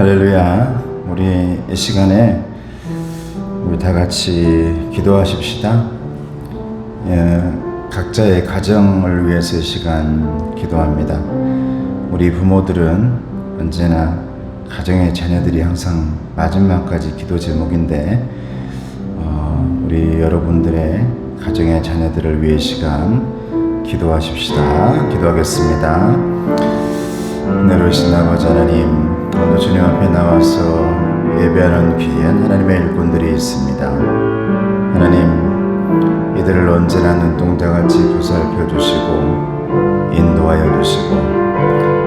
할렐루야. 우리 이 시간에 우리 다 같이 기도하십시다. 각자의 가정을 위해서 이 시간 기도합니다. 우리 부모들은 언제나 가정의 자녀들이 항상 마지막까지 기도 제목인데 우리 여러분들의 가정의 자녀들을 위해 시간 기도하십시다. 기도하겠습니다. 은혜로우신 아버지 하나님, 오늘 주님 앞에 나와서 예배하는 귀한 하나님의 일꾼들이 있습니다. 하나님, 이들을 언제나 눈동자같이 보살펴 주시고 인도하여 주시고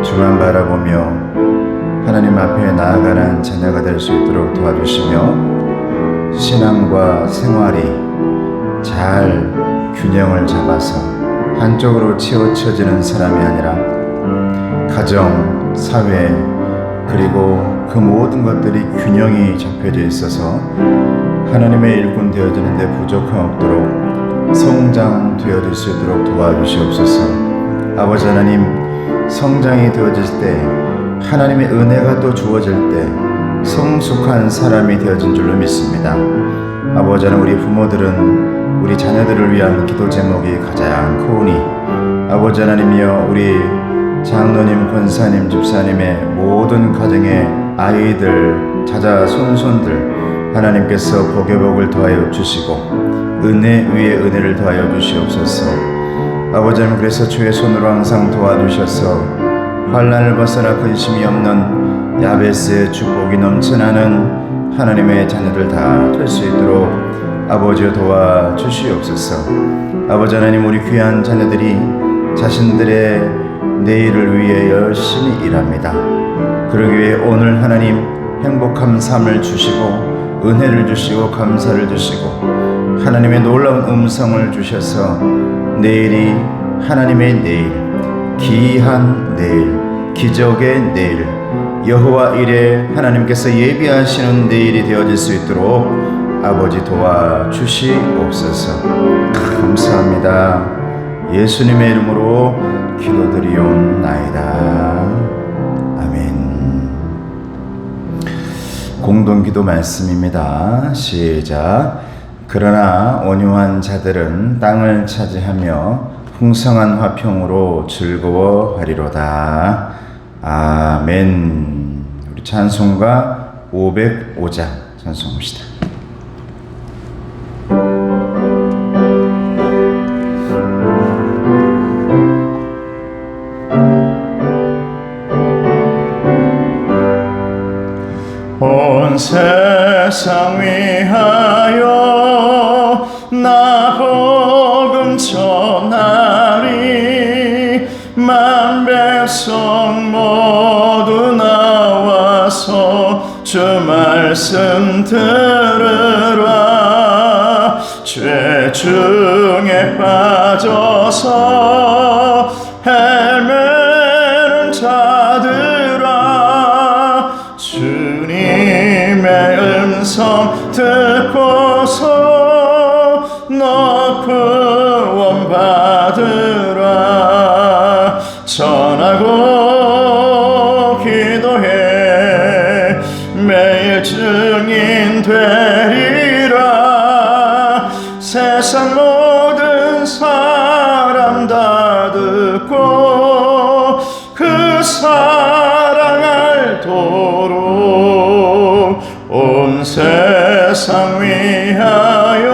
주만 바라보며 하나님 앞에 나아가는 자녀가 될 수 있도록 도와주시며 신앙과 생활이 잘 균형을 잡아서 한쪽으로 치우쳐지는 사람이 아니라 가정, 사회, 그리고 그 모든 것들이 균형이 잡혀져 있어서 하나님의 일꾼 되어지는데 부족함 없도록 성장되어질 수 있도록 도와주시옵소서. 아버지 하나님, 성장이 되어질 때 하나님의 은혜가 또 주어질 때 성숙한 사람이 되어진 줄로 믿습니다. 아버지 하나님, 우리 부모들은 우리 자녀들을 위한 기도 제목이 가장 크오니 아버지 하나님이여, 우리 장로님, 권사님, 집사님의 모든 가정의 아이들, 자자, 손손들 하나님께서 복의 복을 더하여 주시고 은혜 위에 은혜를 더하여 주시옵소서. 아버지 하나님, 그래서 주의 손으로 항상 도와주셔서 환난을 벗어나 근심이 없는 야베스의 축복이 넘쳐나는 하나님의 자녀들 다 될 수 있도록 아버지여 도와주시옵소서. 아버지 하나님, 우리 귀한 자녀들이 자신들의 내일을 위해 열심히 일합니다. 그러기 위해 오늘 하나님 행복한 삶을 주시고 은혜를 주시고 감사를 주시고 하나님의 놀라운 음성을 주셔서 내일이 하나님의 내일, 귀한 내일, 기적의 내일, 여호와 일에 하나님께서 예비하시는 내일이 되어질 수 있도록 아버지 도와주시옵소서. 감사합니다. 예수님의 이름으로 기도드리옵나이다. 아멘. 공동기도 말씀입니다. 시작. 그러나 온유한 자들은 땅을 차지하며 풍성한 화평으로 즐거워하리로다. 아멘. 우리 찬송가 505장 찬송합시다. 온 세상 위하여 나 복음 전하리. 만 백성 모두 나와서 주 말씀 들으라. 죄 중에 빠져서 헤매는 자들아, 주님의 음성 듣고서 너 구원 받으라. 전하고 기도해 매일 증인 되리라. 세상 모든 사람 다 듣고 그 사랑 알도록 온 세상 위하여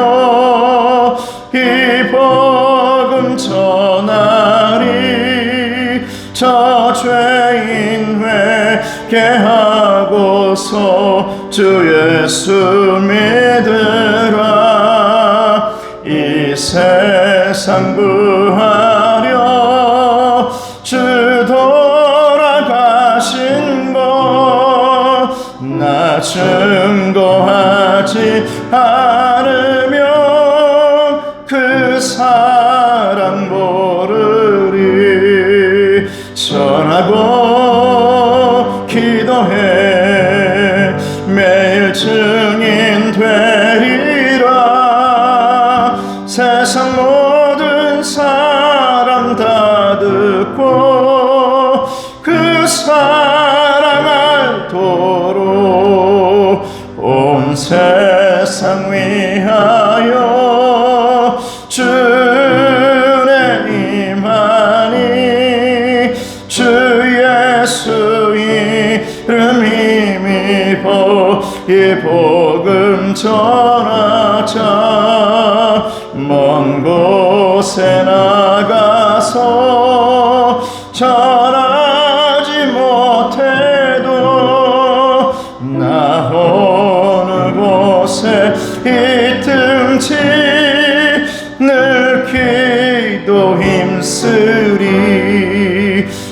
이 복음 전하리. 저 죄인 회개하고서 주 예수 믿으라. 이 세상 구하려 주 돌아가신 것 나 증거하지 않으면 그 사랑 모르리. 전하고 기도해 매일 증인 되리라. 세상 모든 사람 다 듣고 그 사랑 알도록 세상 위하여 주의 임하니 주 예수 이름 힘입어 이 복음 전하자. 먼 곳에 나가서 전하지 못해도 나 어느 곳에 있든지 늘 기도 힘쓰리.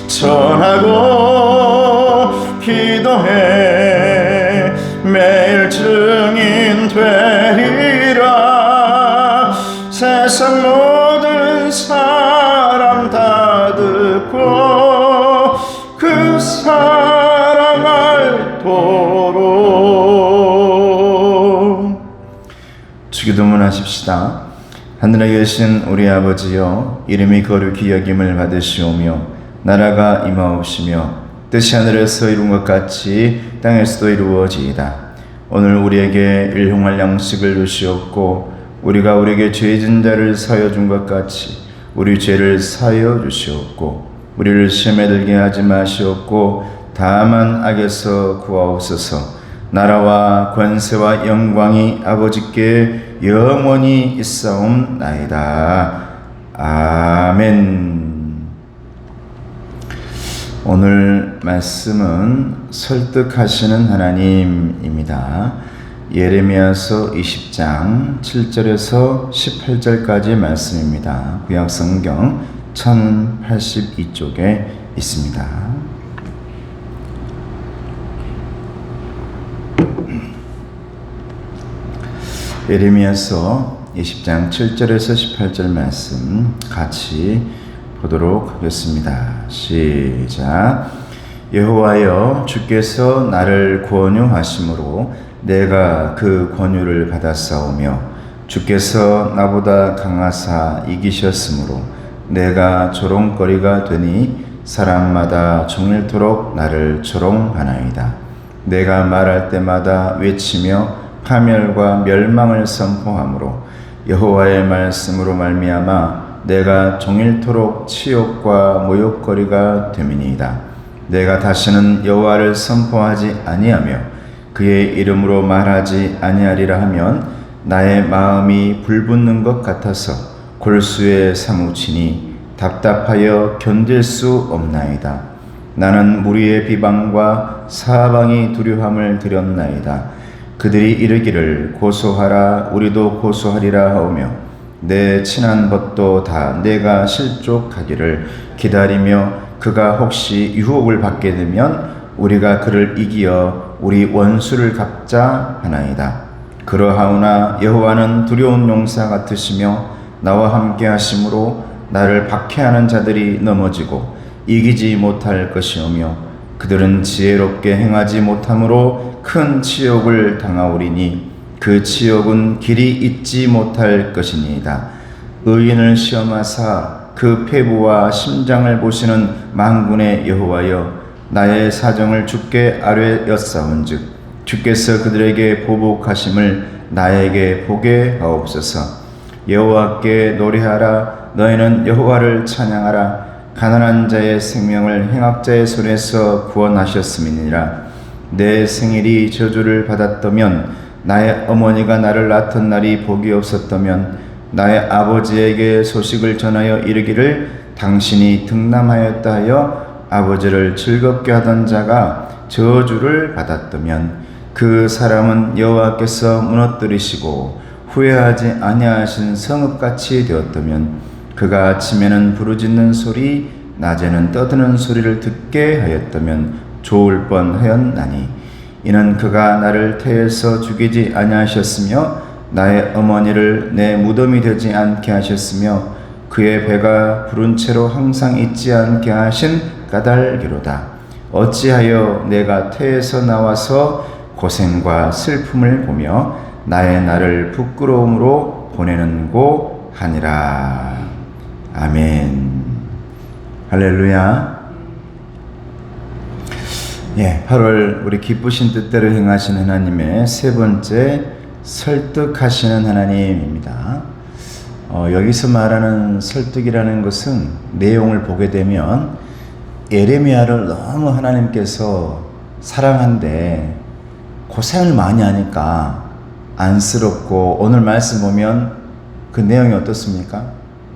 전하고 기도해 매일 증인 되리라. 세상 모든 사람 다 듣고 그 사랑 알도록. 주기도문 하십시다. 하늘에 계신 우리 아버지여, 이름이 거룩히 여김을 받으시오며 나라가 임하옵시며 뜻이 하늘에서 이룬 것 같이 땅에서도 이루어지이다. 오늘 우리에게 일용할 양식을 주시옵고 우리가 우리에게 죄진 자를 사하여 준 것 같이 우리 죄를 사하여 주시옵고 우리를 시험에 들게 하지 마시옵고 다만 악에서 구하옵소서. 나라와 권세와 영광이 아버지께 영원히 있사옵나이다. 아멘. 오늘 말씀은 설득하시는 하나님입니다. 예레미야서 20장 7절에서 18절까지의 말씀입니다. 구약성경 1082쪽에 있습니다. 예레미야서 20장 7절에서 18절 말씀 같이 보도록 하겠습니다. 시작. 여호와여, 주께서 나를 권유하심으로 내가 그 권유를 받았사오며 주께서 나보다 강하사 이기셨으므로 내가 조롱거리가 되니 사람마다 종일토록 나를 조롱하나이다. 내가 말할 때마다 외치며 파멸과 멸망을 선포하므로 여호와의 말씀으로 말미암아 내가 종일토록 치욕과 모욕거리가 됨이니이다. 내가 다시는 여호와를 선포하지 아니하며 그의 이름으로 말하지 아니하리라 하면 나의 마음이 불붙는 것 같아서 골수에 사무치니 답답하여 견딜 수 없나이다. 나는 무리의 비방과 사방이 두려움을 드렸나이다. 그들이 이르기를 고소하라, 우리도 고소하리라 하오며 내 친한 벗도 다 내가 실족하기를 기다리며 그가 혹시 유혹을 받게 되면 우리가 그를 이기어 우리 원수를 갚자 하나이다. 그러하오나 여호와는 두려운 용사 같으시며 나와 함께 하심으로 나를 박해하는 자들이 넘어지고 이기지 못할 것이오며 그들은 지혜롭게 행하지 못함으로 큰 치욕을 당하오리니 그 치욕은 길이 잊지 못할 것이니이다. 의인을 시험하사 그 폐부와 심장을 보시는 만군의 여호와여, 나의 사정을 주께 아뢰었사온즉 주께서 그들에게 보복하심을 나에게 보게 하옵소서. 여호와께 노래하라, 너희는 여호와를 찬양하라. 가난한 자의 생명을 행악자의 손에서 구원하셨음이니라. 내 생일이 저주를 받았다면, 나의 어머니가 나를 낳던 날이 복이 없었다면, 나의 아버지에게 소식을 전하여 이르기를 당신이 등남하였다 하여 아버지를 즐겁게 하던 자가 저주를 받았다면, 그 사람은 여호와께서 무너뜨리시고 후회하지 아니하신 성읍같이 되었다면, 그가 아침에는 부르짖는 소리, 낮에는 떠드는 소리를 듣게 하였다면 좋을 뻔하였나니, 이는 그가 나를 태에서 죽이지 아니하셨으며 나의 어머니를 내 무덤이 되지 않게 하셨으며 그의 배가 부른 채로 항상 있지 않게 하신 까닭이로다. 어찌하여 내가 태에서 나와서 고생과 슬픔을 보며 나의 날을 부끄러움으로 보내는고 하니라. 아멘. 할렐루야. 8월 우리 기쁘신 뜻대로 행하신 하나님의 세 번째 설득하시는 하나님입니다. 여기서 말하는 설득이라는 것은 내용을 보게 되면 예레미야를 너무 하나님께서 사랑한데 고생을 많이 하니까 안쓰럽고, 오늘 말씀 보면 그 내용이 어떻습니까?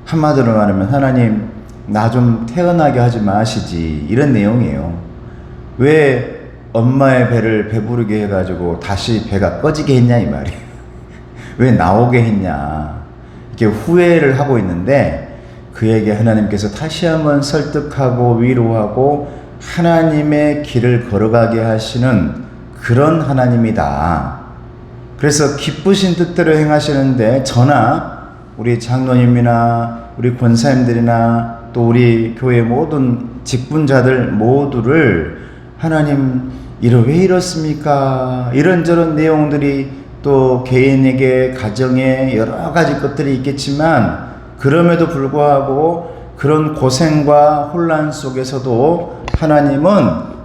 한마디로 말하면 하나님 나 좀 태어나게 하지 마시지, 이런 내용이에요. 왜 엄마의 배를 배부르게 해가지고 다시 배가 꺼지게 했냐 이 말이에요. 왜 나오게 했냐, 이렇게 후회를 하고 있는데, 그에게 하나님께서 다시 한번 설득하고 위로하고 하나님의 길을 걸어가게 하시는 그런 하나님이다. 그래서 기쁘신 뜻대로 행하시는데, 저나 우리 장로님이나 우리 권사님들이나 또 우리 교회 모든 직분자들 모두를 하나님 왜 이렇습니까? 이런저런 내용들이 또 개인에게 가정에 여러 가지 것들이 있겠지만, 그럼에도 불구하고 그런 고생과 혼란 속에서도 하나님은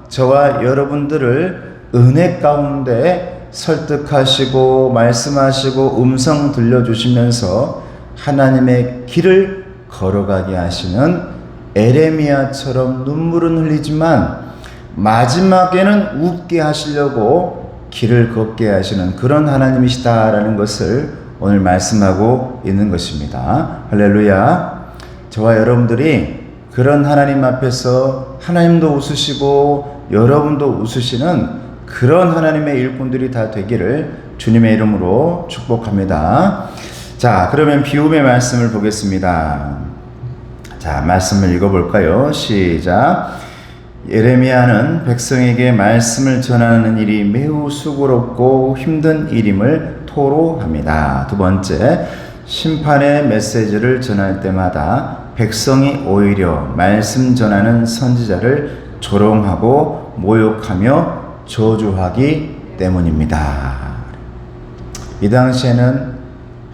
저와 여러분들을 은혜 가운데 설득하시고 말씀하시고 음성 들려주시면서 하나님의 길을 걸어가게 하시는, 에레미야처럼 눈물은 흘리지만 마지막에는 웃게 하시려고 길을 걷게 하시는 그런 하나님이시다라는 것을 오늘 말씀하고 있는 것입니다. 할렐루야. 저와 여러분들이 그런 하나님 앞에서 하나님도 웃으시고 여러분도 웃으시는 그런 하나님의 일꾼들이 다 되기를 주님의 이름으로 축복합니다. 자, 그러면 비움의 말씀을 보겠습니다. 자, 말씀을 읽어볼까요? 시작. 예레미야는 백성에게 말씀을 전하는 일이 매우 수고롭고 힘든 일임을 토로합니다. 두 번째, 심판의 메시지를 전할 때마다 백성이 오히려 말씀 전하는 선지자를 조롱하고 모욕하며 저주하기 때문입니다. 이 당시에는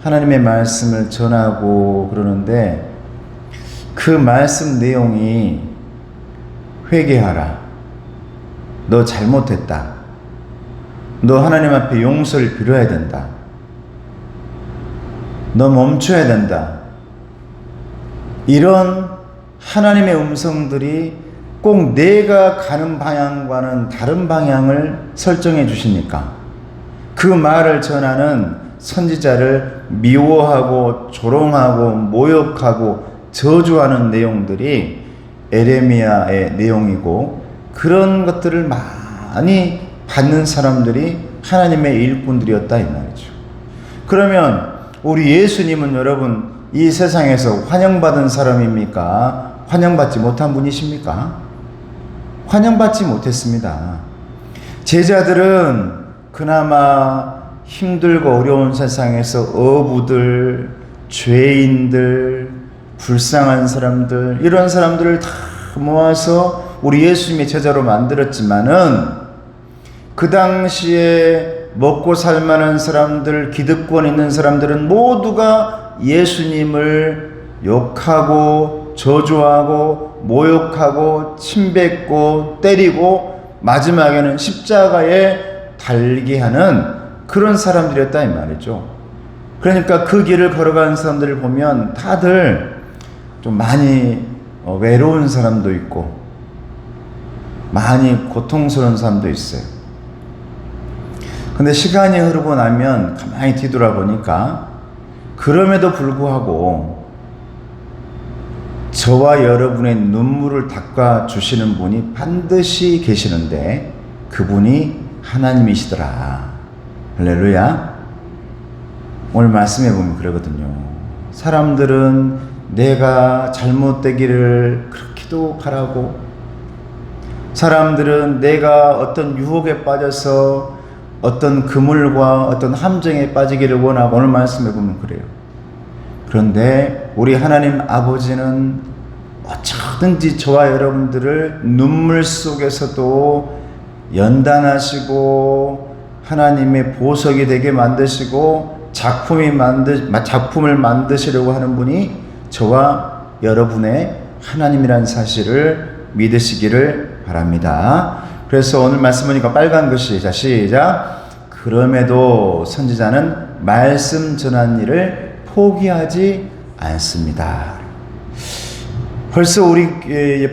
하나님의 말씀을 전하고 그러는데, 그 말씀 내용이 회개하라, 너 잘못했다, 너 하나님 앞에 용서를 빌어야 된다, 너 멈춰야 된다, 이런 하나님의 음성들이 꼭 내가 가는 방향과는 다른 방향을 설정해 주시니까 그 말을 전하는 선지자를 미워하고 조롱하고 모욕하고 저주하는 내용들이 에레미야의 내용이고, 그런 것들을 많이 받는 사람들이 하나님의 일꾼들이었다 이 말이죠. 그러면 우리 예수님은 여러분 이 세상에서 환영받은 사람입니까? 환영받지 못한 분이십니까? 환영받지 못했습니다. 제자들은 그나마 힘들고 어려운 세상에서 어부들, 죄인들, 불쌍한 사람들, 이런 사람들을 다 모아서 우리 예수님의 제자로 만들었지만은, 그 당시에 먹고 살만한 사람들, 기득권 있는 사람들은 모두가 예수님을 욕하고 저주하고 모욕하고 침뱉고 때리고 마지막에는 십자가에 달게 하는 그런 사람들이었다 이 말이죠. 그러니까 그 길을 걸어가는 사람들을 보면 다들 좀 많이 외로운 사람도 있고 많이 고통스러운 사람도 있어요. 근데 시간이 흐르고 나면 가만히 뒤돌아보니까 그럼에도 불구하고 저와 여러분의 눈물을 닦아주시는 분이 반드시 계시는데, 그분이 하나님이시더라. 할렐루야. 오늘 말씀해 보면 그러거든요. 사람들은 내가 잘못되기를 그렇게도 바라고, 사람들은 내가 어떤 유혹에 빠져서 어떤 그물과 어떤 함정에 빠지기를 원하고, 오늘 말씀해 보면 그래요. 그런데 우리 하나님 아버지는 어쩌든지 저와 여러분들을 눈물 속에서도 연단하시고 하나님의 보석이 되게 만드시고 작품을 만드시려고 하는 분이 저와 여러분의 하나님이라는 사실을 믿으시기를 바랍니다. 그래서 오늘 말씀 보니까 빨간 글씨, 자 시작. 그럼에도 선지자는 말씀 전하는 일을 포기하지 않습니다. 벌써 우리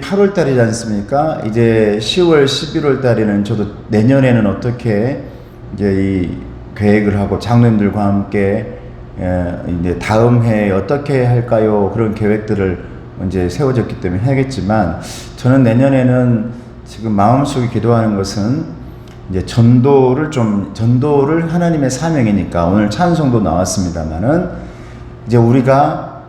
8월 달이지 않습니까? 이제 10월, 11월 달에는 저도 내년에는 어떻게 이제 이 계획을 하고 장로님들과 함께 이제 다음 해에 어떻게 할까요? 그런 계획들을 이제 세워졌기 때문에 해야겠지만, 저는 내년에는 지금 마음속에 기도하는 것은 이제 전도를 하나님의 사명이니까, 오늘 찬송도 나왔습니다만은 이제 우리가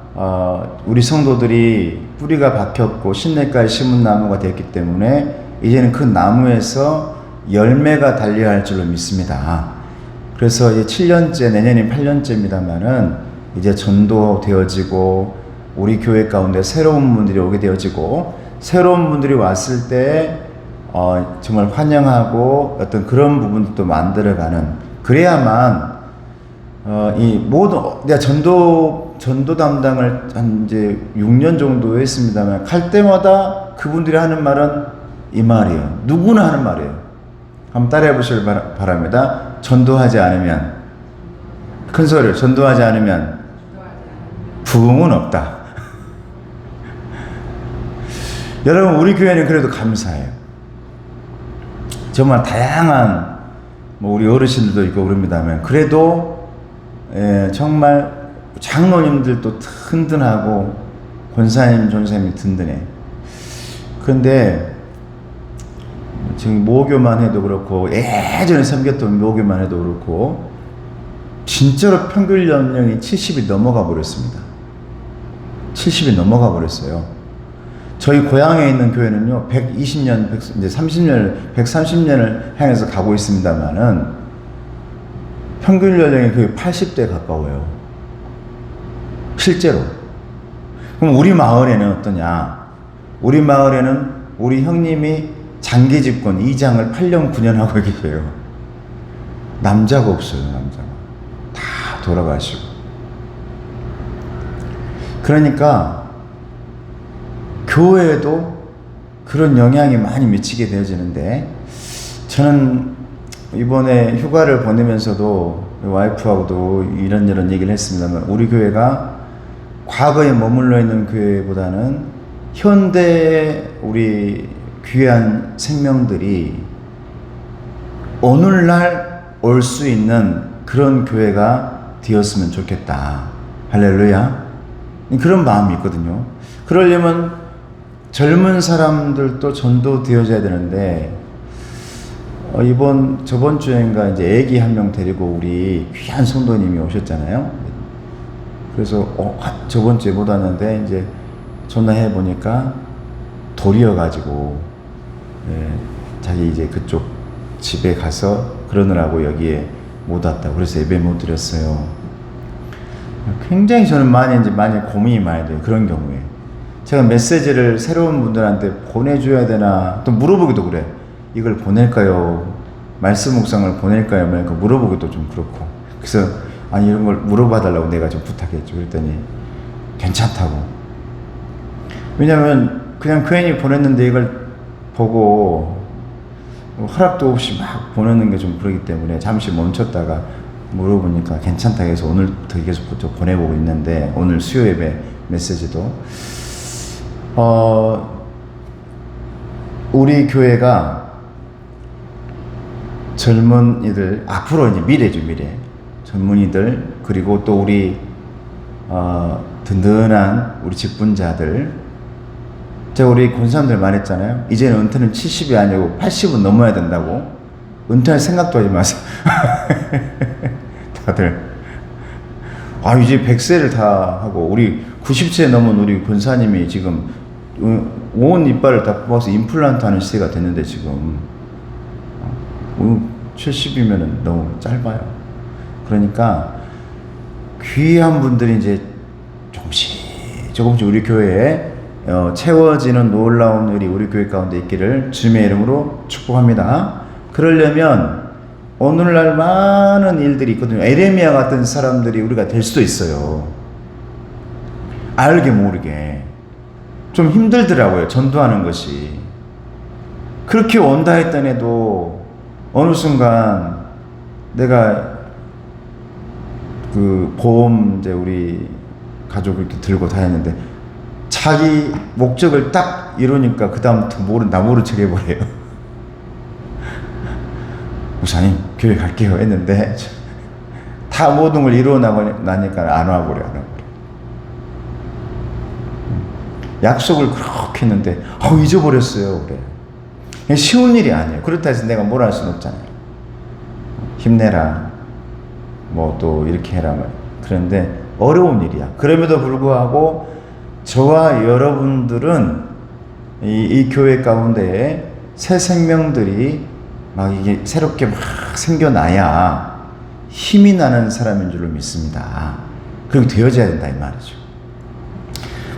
우리 성도들이 뿌리가 박혔고 신뢰가에 심은 나무가 됐기 때문에 이제는 그 나무에서 열매가 달려야 할 줄로 믿습니다. 그래서 이제 7년째, 내년이 8년째입니다만은 이제 전도되어지고 우리 교회 가운데 새로운 분들이 오게 되어지고, 새로운 분들이 왔을 때 정말 환영하고 어떤 그런 부분도 만들어가는, 그래야만 이 모든, 내가 전도 담당을 한 이제 6년 정도 했습니다만, 갈 때마다 그분들이 하는 말은 이 말이에요. 누구나 하는 말이에요. 한번 따라해 보시길 바랍니다. 전도하지 않으면, 큰 소리로, 전도하지 않으면 부흥은 없다. 여러분, 우리 교회는 그래도 감사해요. 정말 다양한 우리 어르신들도 있고 그럽니다만, 그래도 정말 장로님들도 든든하고 권사님, 전사님이 든든해. 그런데 지금 모교만 해도 그렇고, 예전에 섬겼던 모교만 해도 그렇고, 진짜로 평균 연령이 70이 넘어가 버렸습니다. 70이 넘어가 버렸어요. 저희 고향에 있는 교회는요, 120년, 이제 130년을 향해서 가고 있습니다만은, 평균 연령이 거의 80대 가까워요. 실제로. 그럼 우리 마을에는 어떠냐? 우리 마을에는 우리 형님이 장기 집권 2장을 8년, 9년 하고 계세요. 남자가 없어요, 남자가. 다 돌아가시고. 그러니까, 교회에도 그런 영향이 많이 미치게 되어지는데, 저는 이번에 휴가를 보내면서도 와이프하고도 이런저런 얘기를 했습니다만, 우리 교회가 과거에 머물러 있는 교회보다는 현대 우리 귀한 생명들이 오늘날 올 수 있는 그런 교회가 되었으면 좋겠다. 할렐루야. 그런 마음이 있거든요. 그러려면 젊은 사람들도 전도되어져야 되는데, 저번 주엔가 이제 애기 한 명 데리고 우리 귀한 성도님이 오셨잖아요. 그래서 저번 주에 못 왔는데 이제 전화해 보니까 돌이어가지고 자기 이제 그쪽 집에 가서 그러느라고 여기에 못 왔다고, 그래서 예배 못 드렸어요. 굉장히 저는 많이 고민이 많이 돼요. 그런 경우에 제가 메시지를 새로운 분들한테 보내줘야 되나 또 물어보기도 그래. 이걸 보낼까요? 말씀 묵상을 보낼까요? 물어보기도 좀 그렇고. 그래서 이런 걸 물어봐 달라고 내가 좀 부탁했죠. 그랬더니 괜찮다고. 왜냐면 그냥 괜히 보냈는데 이걸 보고 허락도 없이 막 보내는 게 좀 그러기 때문에 잠시 멈췄다가 물어보니까 괜찮다 해서 오늘부터 계속 보내보고 있는데, 오늘 수요 예배 메시지도 우리 교회가 젊은이들, 앞으로 이제 미래죠, 미래. 젊은이들, 그리고 또 우리 든든한 우리 직분자들. 제가 우리 권사님들 말했잖아요. 이제는 은퇴는 70이 아니고 80은 넘어야 된다고. 은퇴할 생각도 하지 마세요. 다들 이제 100세를 다 하고, 우리 90세 넘은 우리 권사님이 지금 온 이빨을 다 뽑아서 임플란트 하는 시대가 됐는데, 지금 70이면 너무 짧아요. 그러니까 귀한 분들이 이제 조금씩 우리 교회에 채워지는 놀라운 일이 우리 교회 가운데 있기를 주님의 이름으로 축복합니다. 그러려면 오늘날 많은 일들이 있거든요. 에레미야 같은 사람들이 우리가 될 수도 있어요. 알게 모르게 좀 힘들더라고요, 전도하는 것이. 그렇게 온다 했던 애도 어느 순간 내가 그 보험 이제 우리 가족을 이렇게 들고 다녔는데 자기 목적을 딱 이루니까 그 다음부터 나무를 쳐버려요. 목사님 교회 갈게요 했는데 다 모든 걸 이루어 나니까 안 와버려. 약속을 그렇게 했는데 잊어버렸어요. 그래. 쉬운 일이 아니에요. 그렇다 해서 내가 뭘 할 수는 없잖아요. 힘내라 뭐 또 이렇게 해라 말이에요. 그런데 어려운 일이야. 그럼에도 불구하고 저와 여러분들은 이 교회 가운데에 새 생명들이 막 이게 새롭게 막 생겨나야 힘이 나는 사람인 줄로 믿습니다. 그렇게 되어져야 된다 이 말이죠.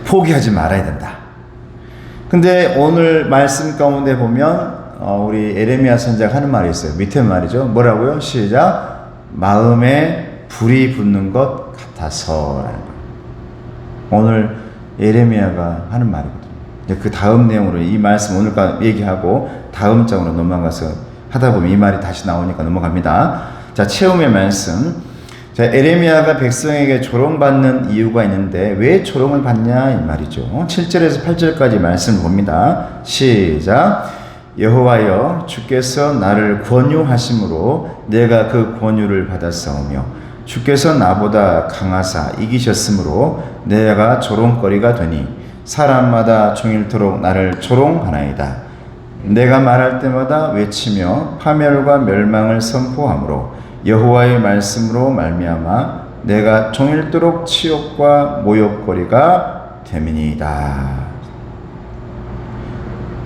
포기하지 말아야 된다. 근데 오늘 말씀 가운데 보면 우리 에레미야 선지자가 하는 말이 있어요. 밑에 말이죠. 뭐라고요? 시작. 마음에 불이 붙는 것 같아서라는 거예요. 오늘 에레미야가 하는 말이거든요. 이제 그 다음 내용으로 이 말씀 오늘 얘기하고 다음 장으로 넘어가서 하다 보면 이 말이 다시 나오니까 넘어갑니다. 자, 체험의 말씀. 자, 에레미야가 백성에게 조롱받는 이유가 있는데 왜 조롱을 받냐 이 말이죠. 7절에서 8절까지 말씀을 봅니다. 시작. 여호와여 주께서 나를 권유하심으로 내가 그 권유를 받았사오며 주께서 나보다 강하사 이기셨으므로 내가 조롱거리가 되니 사람마다 종일토록 나를 조롱하나이다. 내가 말할 때마다 외치며 파멸과 멸망을 선포하므로 여호와의 말씀으로 말미암아 내가 종일토록 치욕과 모욕거리가 됨이니이다.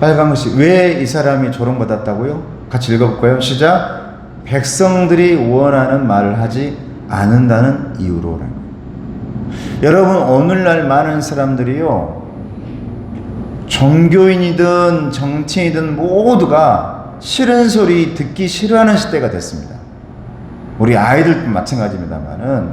빨간 것이 왜 이 사람이 조롱받았다고요? 같이 읽어볼까요? 시작. 백성들이 원하는 말을 하지 않는다는 이유로라는 거예요. 여러분 오늘날 많은 사람들이요 종교인이든 정치인이든 모두가 싫은 소리 듣기 싫어하는 시대가 됐습니다. 우리 아이들도 마찬가지입니다만은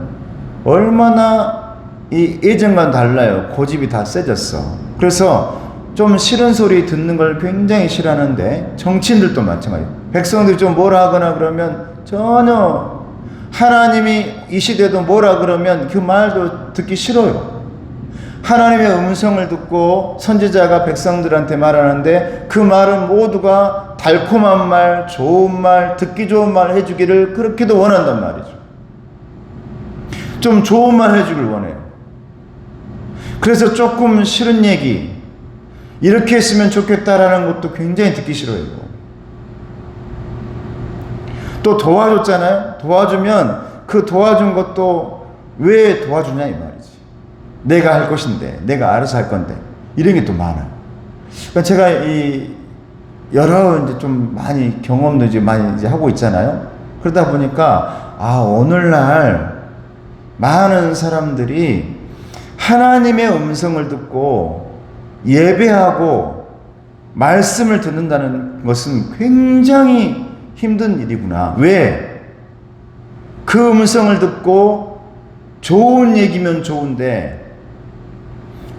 얼마나 이 예전과는 달라요. 고집이 다 세졌어. 그래서 좀 싫은 소리 듣는 걸 굉장히 싫어하는데 정치인들도 마찬가지예요. 백성들이 좀 뭐라 하거나 그러면 전혀 하나님이 이 시대도 뭐라 그러면 그 말도 듣기 싫어요. 하나님의 음성을 듣고 선지자가 백성들한테 말하는데 그 말은 모두가 달콤한 말, 좋은 말, 듣기 좋은 말 해주기를 그렇게도 원한단 말이죠. 좀 좋은 말 해주길 원해요. 그래서 조금 싫은 얘기 이렇게 했으면 좋겠다라는 것도 굉장히 듣기 싫어요. 또 도와줬잖아요. 도와주면 그 도와준 것도 왜 도와주냐 이 말이지. 내가 할 것인데, 내가 알아서 할 건데 이런 게 또 많아요. 그러니까 제가 이 여러 이제 좀 많이 경험도 이제 많이 이제 하고 있잖아요. 그러다 보니까 오늘날 많은 사람들이 하나님의 음성을 듣고 예배하고 말씀을 듣는다는 것은 굉장히 힘든 일이구나. 왜? 그 음성을 듣고 좋은 얘기면 좋은데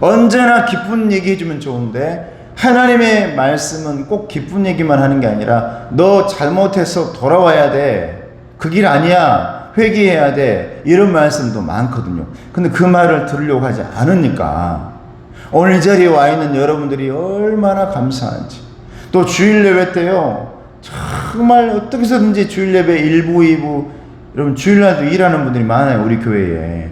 언제나 기쁜 얘기 해주면 좋은데 하나님의 말씀은 꼭 기쁜 얘기만 하는 게 아니라 너 잘못해서 돌아와야 돼. 그 길 아니야. 회개해야 돼. 이런 말씀도 많거든요. 근데 그 말을 들으려고 하지 않으니까 오늘 이 자리에 와 있는 여러분들이 얼마나 감사한지. 또 주일 예배 때요. 정말 어떻게 해서든지 주일 예배 1부, 2부 여러분 주일날도 일하는 분들이 많아요. 우리 교회에.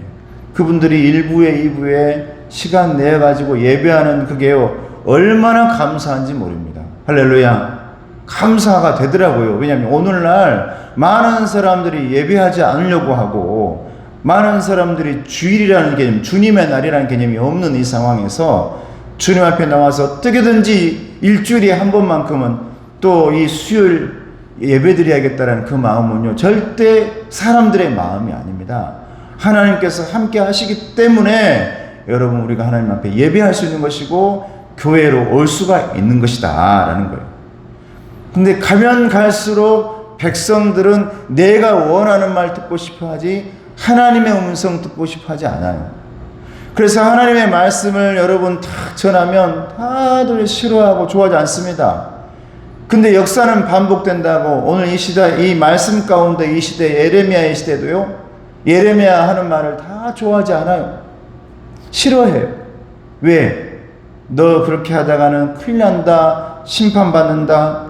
그분들이 1부에 2부에 시간 내가지고 예배하는 그게요. 얼마나 감사한지 모릅니다. 할렐루야. 감사가 되더라고요. 왜냐하면 오늘날 많은 사람들이 예배하지 않으려고 하고 많은 사람들이 주일이라는 개념, 주님의 날이라는 개념이 없는 이 상황에서 주님 앞에 나와서 어떻게든지 일주일에 한 번만큼은 또 이 수요일 예배드려야겠다는 그 마음은요 절대 사람들의 마음이 아닙니다. 하나님께서 함께 하시기 때문에 여러분 우리가 하나님 앞에 예배할 수 있는 것이고 교회로 올 수가 있는 것이다 라는 거예요. 근데 가면 갈수록 백성들은 내가 원하는 말 듣고 싶어 하지 하나님의 음성 듣고 싶어 하지 않아요. 그래서 하나님의 말씀을 여러분 탁 전하면 다들 싫어하고 좋아하지 않습니다. 근데 역사는 반복된다고 오늘 이 시대, 이 말씀 가운데 이 시대, 예레미야의 시대도요, 예레미야 하는 말을 다 좋아하지 않아요. 싫어해요. 왜? 너 그렇게 하다가는 큰일 난다, 심판받는다.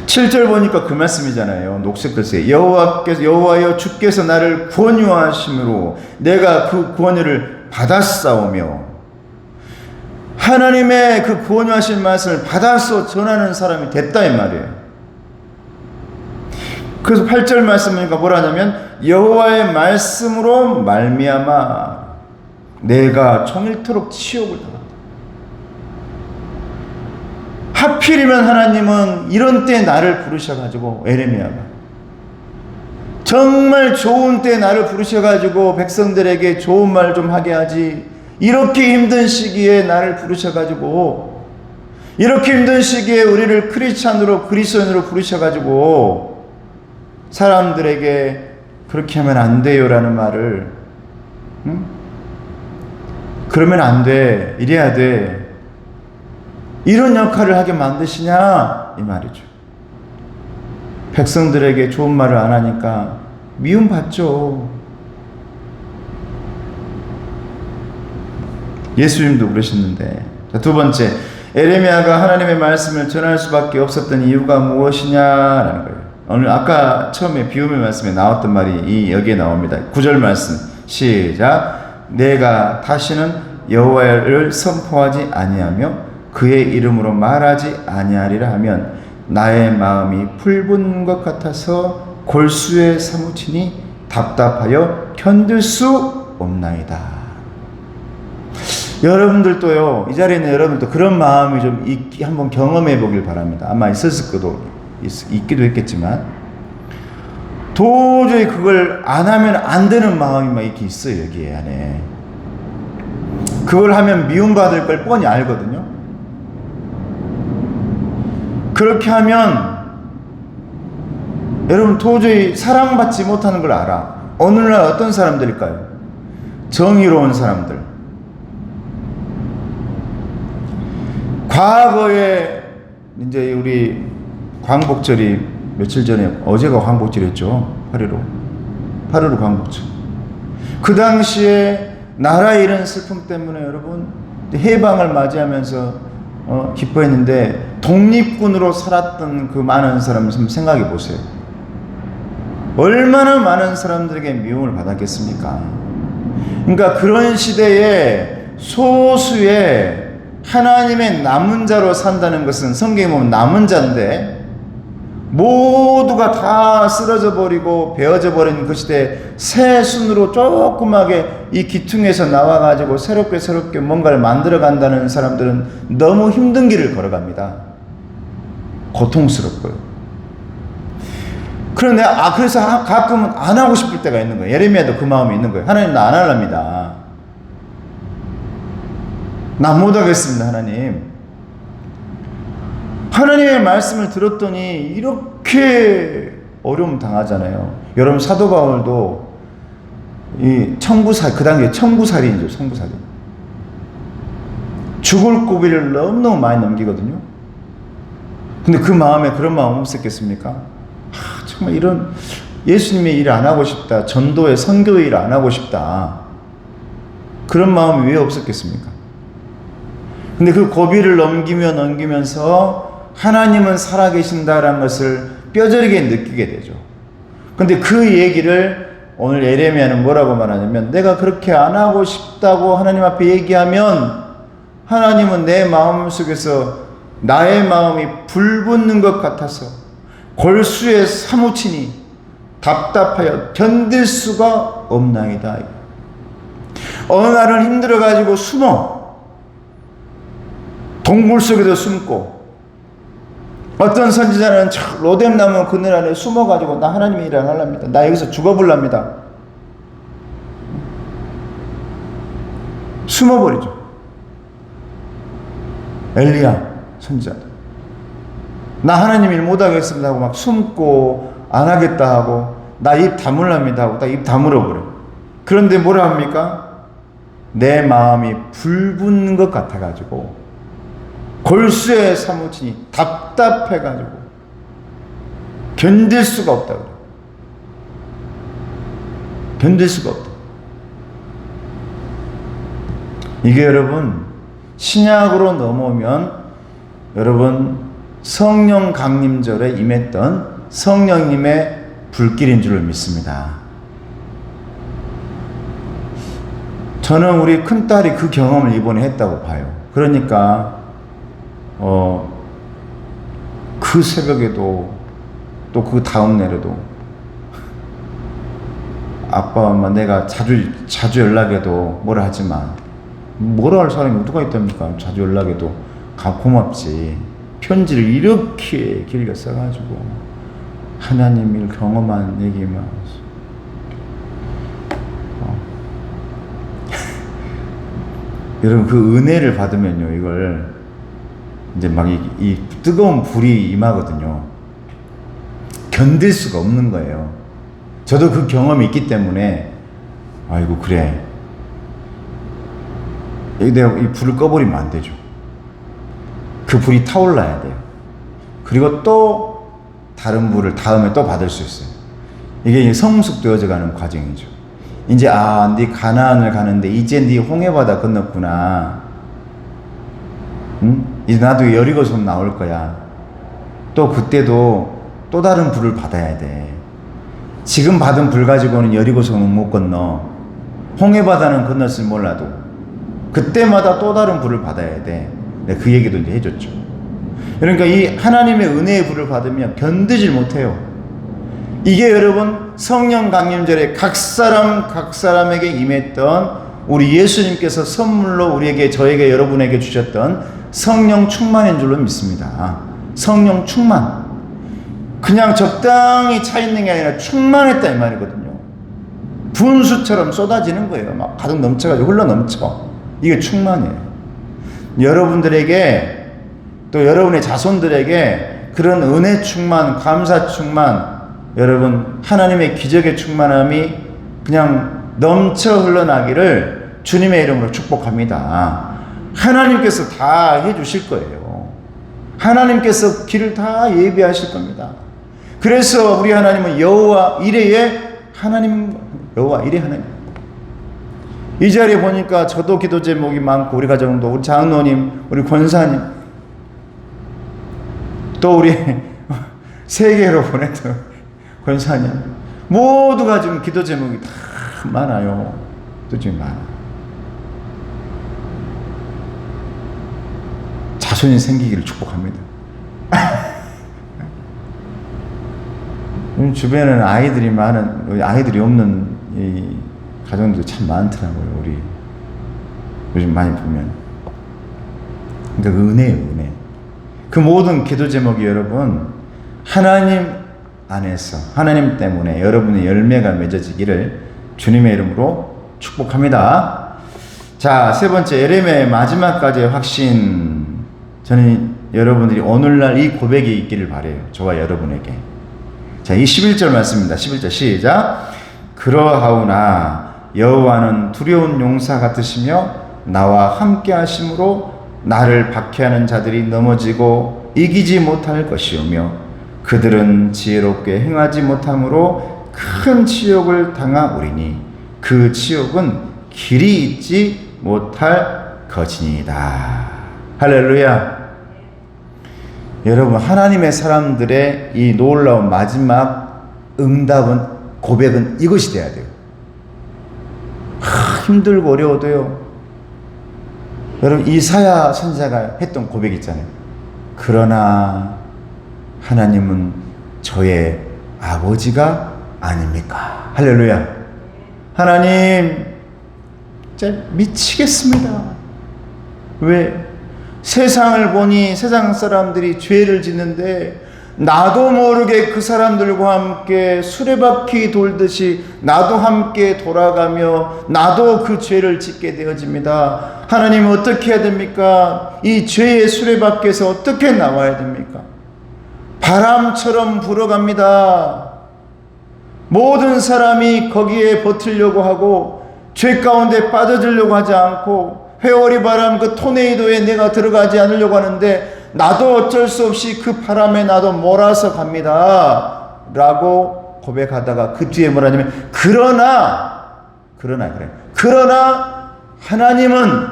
7절 보니까 그 말씀이잖아요. 녹색 글씨. 여호와여 주께서 나를 권유하심으로 내가 그 권유를 받았사오며, 하나님의 그 권유하신 말씀을 받아서 전하는 사람이 됐다 이 말이에요. 그래서 8절 말씀이니까 뭐라 하냐면 여호와의 말씀으로 말미암아 내가 종일토록 치욕을 당한다. 하필이면 하나님은 이런 때에 나를 부르셔가지고, 예레미야가 정말 좋은 때에 나를 부르셔가지고 백성들에게 좋은 말 좀 하게 하지, 이렇게 힘든 시기에 나를 부르셔가지고, 이렇게 힘든 시기에 우리를 크리스찬으로, 그리스도인으로 부르셔가지고 사람들에게 그렇게 하면 안 돼요라는 말을, 그러면 안 돼, 이래야 돼, 이런 역할을 하게 만드시냐 이 말이죠. 백성들에게 좋은 말을 안 하니까 미움받죠. 예수님도 그러셨는데. 자, 두 번째, 예레미야가 하나님의 말씀을 전할 수밖에 없었던 이유가 무엇이냐라는 거예요. 오늘 아까 처음에 비움의 말씀에 나왔던 말이 여기에 나옵니다. 9절 말씀 시작. 내가 다시는 여호와를 선포하지 아니하며 그의 이름으로 말하지 아니하리라 하면 나의 마음이 풀분 것 같아서 골수에 사무치니 답답하여 견딜 수 없나이다. 여러분들도요, 이 자리에 있는 여러분들도 그런 마음이 좀 한번 경험해 보길 바랍니다. 아마 있기도 했겠지만 도저히 그걸 안 하면 안 되는 마음이 막 이렇게 있어요. 여기 안에 그걸 하면 미움받을 걸 뻔히 알거든요. 그렇게 하면 여러분 도저히 사랑받지 못하는 걸 알아. 오늘날 어떤 사람들일까요? 정의로운 사람들. 과거에 이제 우리 광복절이 며칠 전에, 어제가 광복절이었죠. 8.15 광복절. 그 당시에 나라 잃은 슬픔 때문에 여러분 해방을 맞이하면서 기뻐했는데 독립군으로 살았던 그 많은 사람을 한번 생각해 보세요. 얼마나 많은 사람들에게 미움을 받았겠습니까? 그러니까 그런 시대에 소수의 하나님의 남은 자로 산다는 것은, 성경에 보면 남은 자인데 모두가 다 쓰러져 버리고 베어져 버린 그 시대에 새 순으로 조그맣게 이 기퉁에서 나와가지고 새롭게 뭔가를 만들어 간다는 사람들은 너무 힘든 길을 걸어갑니다. 고통스럽고요. 그런데 그래서 가끔은 안 하고 싶을 때가 있는 거예요. 예레미야도 그 마음이 있는 거예요. 하나님, 나 안 하랍니다. 나 못하겠습니다. 하나님의 말씀을 들었더니 이렇게 어려움 당하잖아요. 여러분 사도 바울도 이 그 당시에 청부살인이죠. 청부살인. 죽을 고비를 너무너무 많이 넘기거든요. 근데 그 마음에 그런 마음 없었겠습니까? 정말 이런 예수님의 일 안 하고 싶다, 전도의 선교의 일 안 하고 싶다, 그런 마음이 왜 없었겠습니까? 근데 그 고비를 넘기면서 하나님은 살아계신다라는 것을 뼈저리게 느끼게 되죠. 근데 그 얘기를 오늘 예레미야는 뭐라고 말하냐면, 내가 그렇게 안 하고 싶다고 하나님 앞에 얘기하면 하나님은 내 마음 속에서 나의 마음이 불붙는 것 같아서 골수에 사무치니 답답하여 견딜 수가 없나이다. 어느 날은 힘들어가지고 동굴 속에도 숨고, 어떤 선지자는 로뎀나무 그늘 안에 숨어가지고 나 하나님의 일을 안 하랍니다. 나 여기서 죽어볼랍니다. 숨어버리죠. 엘리야 선지자도 나 하나님 일 못하겠습니다 하고 막 숨고, 안 하겠다 하고, 나 입 다물랍니다 하고 딱 입 다물어버려. 그런데 뭐라 합니까? 내 마음이 불붙는 것 같아가지고 골수에 사무치니 답답해가지고 견딜 수가 없다 그래요. 견딜 수가 없다. 이게 여러분 신약으로 넘어오면 여러분 성령 강림절에 임했던 성령님의 불길인 줄을 믿습니다. 저는 우리 큰딸이 그 경험을 이번에 했다고 봐요. 그러니까 그 새벽에도 또 그 다음 날에도 아빠 엄마 내가 자주 연락해도 뭐라 하지 마. 뭐라 할 사람이 누가 있답니까? 자주 연락해도 고맙지. 편지를 이렇게 길게 써가지고 하나님을 경험한 얘기만 여러분 그 은혜를 받으면요 이걸 이제 막 이 뜨거운 불이 임하거든요. 견딜 수가 없는 거예요. 저도 그 경험이 있기 때문에 아이고 그래 내가 이 불을 꺼버리면 안 되죠. 그 불이 타올라야 돼요. 그리고 또 다른 불을 다음에 또 받을 수 있어요. 이게 성숙되어져 가는 과정이죠. 이제 네 가나안을 가는데 이제 네 홍해바다 건넜구나. 응? 이제 나도 여리고성 나올 거야. 또 그때도 또 다른 불을 받아야 돼. 지금 받은 불 가지고는 여리고성은 못 건너. 홍해바다는 건넜으면 몰라도 그때마다 또 다른 불을 받아야 돼. 내가 그 얘기도 이제 해줬죠. 그러니까 이 하나님의 은혜의 불을 받으면 견디질 못해요. 이게 여러분 성령 강림절에 각 사람에게 임했던 우리 예수님께서 선물로 우리에게 저에게 여러분에게 주셨던 성령 충만인 줄로 믿습니다. 성령 충만. 그냥 적당히 차 있는 게 아니라 충만했다 이 말이거든요. 분수처럼 쏟아지는 거예요. 막 가득 넘쳐가지고 흘러 넘쳐. 이게 충만이에요. 여러분들에게 또 여러분의 자손들에게 그런 은혜 충만, 감사 충만, 여러분 하나님의 기적의 충만함이 그냥 넘쳐 흘러나기를 주님의 이름으로 축복합니다. 하나님께서 다 해주실 거예요. 하나님께서 길을 다 예비하실 겁니다. 그래서 우리 하나님은 여호와 이레의 하나님, 여호와 이레 하나님. 이 자리에 보니까 저도 기도 제목이 많고 우리 가정도 우리 장로님, 우리 권사님, 또 우리 세계로 보냈던 권사님 모두가 지금 기도 제목이 다 많아요. 또 지금 많아. 자손이 생기기를 축복합니다. 주변에는 아이들이 없는 이 가정들이 참 많더라고요. 우리 요즘 많이 보면. 그러니까 그 은혜예요, 은혜. 그 모든 기도 제목이 여러분 하나님 안에서 하나님 때문에 여러분의 열매가 맺어지기를 주님의 이름으로 축복합니다. 자, 세 번째 예레미야의 마지막까지의 확신. 저는 여러분들이 오늘날 이 고백이 있기를 바라요. 저와 여러분에게. 자, 이 11절 말씀입니다. 11절 시작. 그러하오나 여호와는 두려운 용사 같으시며 나와 함께 하심으로 나를 박해하는 자들이 넘어지고 이기지 못할 것이오며 그들은 지혜롭게 행하지 못함으로 큰 치욕을 당하오리니 그 치욕은 길이 있지 못할 것이니이다. 할렐루야. 여러분 하나님의 사람들의 이 놀라운 마지막 응답은 고백은 이것이 돼야 돼요. 힘들고 어려워도요. 여러분 이사야 선지자가 했던 고백 있잖아요. 그러나 하나님은 저의 아버지가 아닙니까? 할렐루야. 하나님 진짜 미치겠습니다. 왜? 세상을 보니 세상 사람들이 죄를 짓는데 나도 모르게 그 사람들과 함께 수레바퀴 돌듯이 나도 함께 돌아가며 나도 그 죄를 짓게 되어집니다. 하나님 어떻게 해야 됩니까? 이 죄의 수레바퀴에서 어떻게 나와야 됩니까? 바람처럼 불어갑니다. 모든 사람이 거기에 버티려고 하고 죄 가운데 빠져들려고 하지 않고 회오리 바람 그 토네이도에 내가 들어가지 않으려고 하는데 나도 어쩔 수 없이 그 바람에 나도 몰아서 갑니다 라고 고백하다가 그 뒤에 뭐라냐면 그러나 하나님은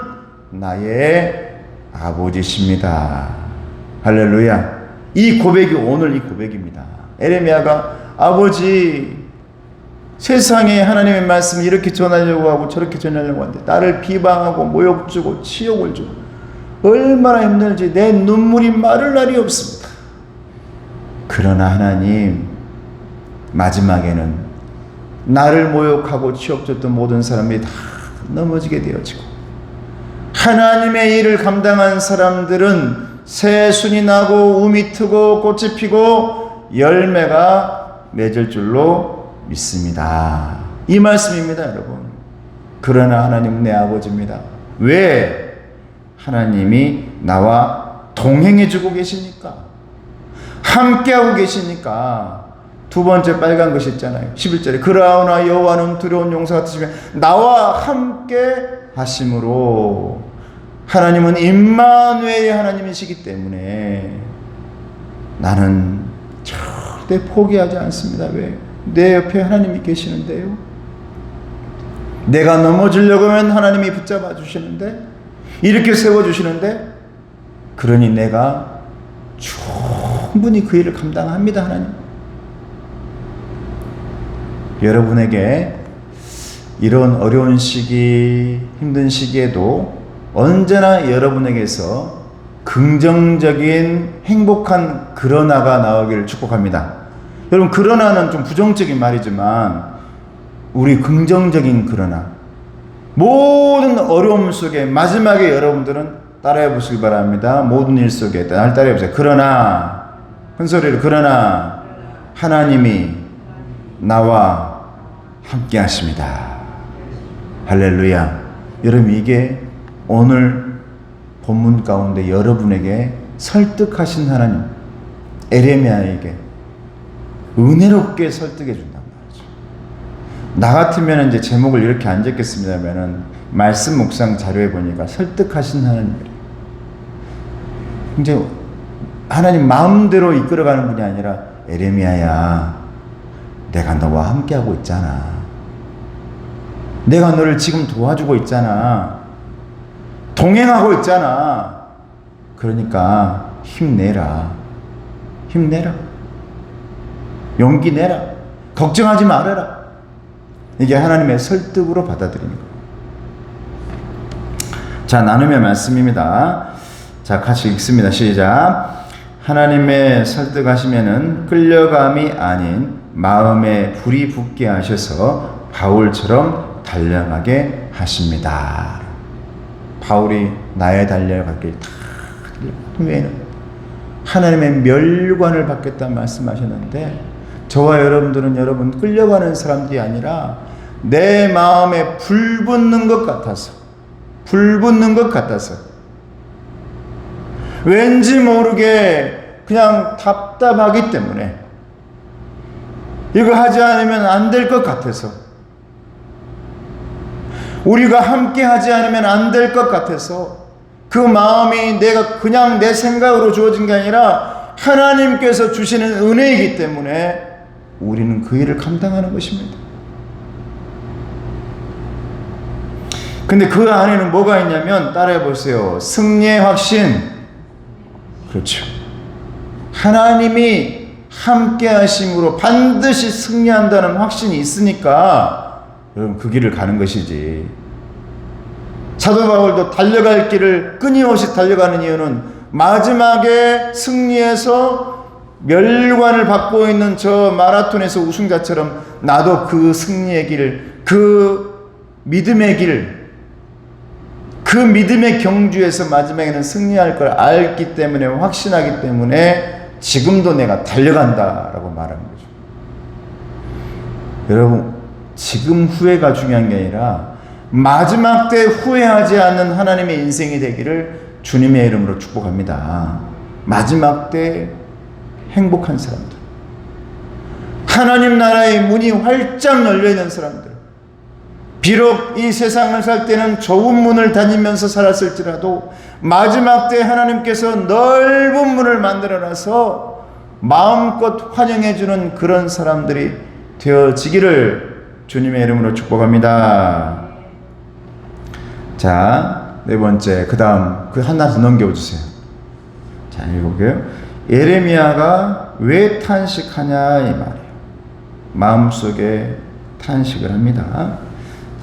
나의 아버지십니다. 할렐루야. 이 고백이 오늘 이 고백입니다. 에레미야가 아버지, 세상에 하나님의 말씀을 이렇게 전하려고 하고 저렇게 전하려고 하는데 나를 비방하고 모욕 주고 치욕을 주고 얼마나 힘들지 내 눈물이 마를 날이 없습니다. 그러나 하나님, 마지막에는 나를 모욕하고 치욕 줬던 모든 사람들이 다 넘어지게 되어지고 하나님의 일을 감당한 사람들은 새순이 나고 움이 트고 꽃이 피고 열매가 맺을 줄로 믿습니다. 이 말씀입니다, 여러분. 그러나 하나님은 내 아버지입니다. 왜? 하나님이 나와 동행해주고 계시니까, 함께하고 계시니까. 두 번째 빨간 것이 있잖아요. 11절에 그러나 여호와는 두려운 용사 같으시며 나와 함께 하심으로. 하나님은 임마누엘의 하나님이시기 때문에 나는 절대 포기하지 않습니다. 왜? 내 옆에 하나님이 계시는데요. 내가 넘어지려고 하면 하나님이 붙잡아 주시는데, 이렇게 세워주시는데, 그러니 내가 충분히 그 일을 감당합니다. 하나님. 여러분에게 이런 어려운 시기, 힘든 시기에도 언제나 여러분에게서 긍정적인 행복한 그러나가 나오기를 축복합니다. 여러분, 그러나는 좀 부정적인 말이지만 우리 긍정적인 그러나, 모든 어려움 속에 마지막에 여러분들은 따라해 보시기 바랍니다. 모든 일 속에 날 따라해 보세요. 그러나, 큰 소리로 그러나 하나님이 나와 함께 하십니다. 할렐루야. 여러분, 이게 오늘 본문 가운데 여러분에게 설득하신 하나님, 에레미야에게 은혜롭게 설득해 준단 말이죠. 나 같으면 이제 제목을 이렇게 안 적겠습니다면은 말씀 묵상 자료에 보니까 설득하신 하나님이래요. 이제 하나님 마음대로 이끌어가는 분이 아니라 에레미야야, 내가 너와 함께하고 있잖아. 내가 너를 지금 도와주고 있잖아. 동행하고 있잖아. 그러니까 힘내라. 힘내라. 용기 내라. 걱정하지 말아라. 이게 하나님의 설득으로 받아들이는 거예요. 자, 나눔의 말씀입니다. 자, 같이 읽습니다. 시작. 하나님의 설득하시면은 끌려감이 아닌 마음에 불이 붙게 하셔서 바울처럼 달려가게 하십니다. 바울이 나의 달려갈 길 다 후에는 하나님의 멸관을 받겠다 말씀하셨는데, 저와 여러분들은 여러분 끌려가는 사람들이 아니라 내 마음에 불 붙는 것 같아서, 왠지 모르게 그냥 답답하기 때문에, 이거 하지 않으면 안 될 것 같아서, 우리가 함께 하지 않으면 안 될 것 같아서, 그 마음이 내가 그냥 내 생각으로 주어진 게 아니라 하나님께서 주시는 은혜이기 때문에 우리는 그 일을 감당하는 것입니다. 근데 그 안에는 뭐가 있냐면, 따라해 보세요. 승리의 확신. 그렇죠. 하나님이 함께 하심으로 반드시 승리한다는 확신이 있으니까 여러분 그 길을 가는 것이지. 사도 바울도 달려갈 길을 끊임없이 달려가는 이유는 마지막에 승리해서 멸관을 받고 있는 저 마라톤에서 우승자처럼 나도 그 승리의 길, 그 믿음의 길, 그 믿음의 경주에서 마지막에는 승리할 걸 알기 때문에, 확신하기 때문에 지금도 내가 달려간다라고 말하는 거죠. 여러분, 지금 후회가 중요한 게 아니라 마지막 때 후회하지 않는 하나님의 인생이 되기를 주님의 이름으로 축복합니다. 마지막 때 행복한 사람들, 하나님 나라의 문이 활짝 열려있는 사람들, 비록 이 세상을 살 때는 좁은 문을 다니면서 살았을지라도 마지막 때 하나님께서 넓은 문을 만들어놔서 마음껏 환영해주는 그런 사람들이 되어지기를 주님의 이름으로 축복합니다. 자, 네 번째, 그 다음 그 하나 더 넘겨주세요. 자, 읽어볼게요. 예레미야가 왜 탄식하냐 이 말이에요. 마음속에 탄식을 합니다.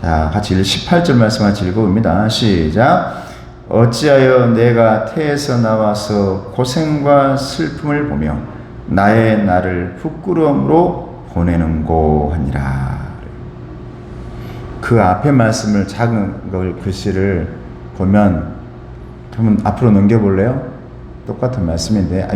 자, 같이 18절 말씀 같이 읽어봅니다. 시작. 어찌하여 내가 태에서 나와서 고생과 슬픔을 보며 나의 날을 부끄러움으로 보내는고 하니라. 그 앞에 말씀을 작은 걸 글씨를 보면 한번 앞으로 넘겨볼래요? 똑같은 말씀인데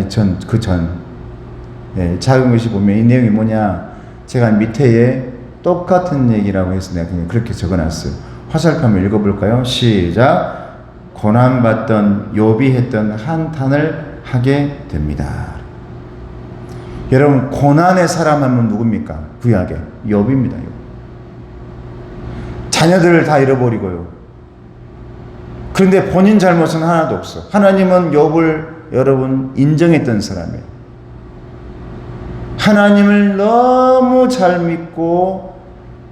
작은 것이 보면 이 내용이 뭐냐, 제가 밑에에 똑같은 얘기라고 해서 내가 그냥 그렇게 적어놨어요. 화살표 한번 읽어볼까요? 시작. 고난받던 욥이 했던 한탄을 하게 됩니다. 여러분, 고난의 사람 하면 누굽니까? 구약에 욥입니다. 욥. 자녀들을 다 잃어버리고요. 그런데 본인 잘못은 하나도 없어. 하나님은 욥을 여러분 인정했던 사람이에요. 하나님을 너무 잘 믿고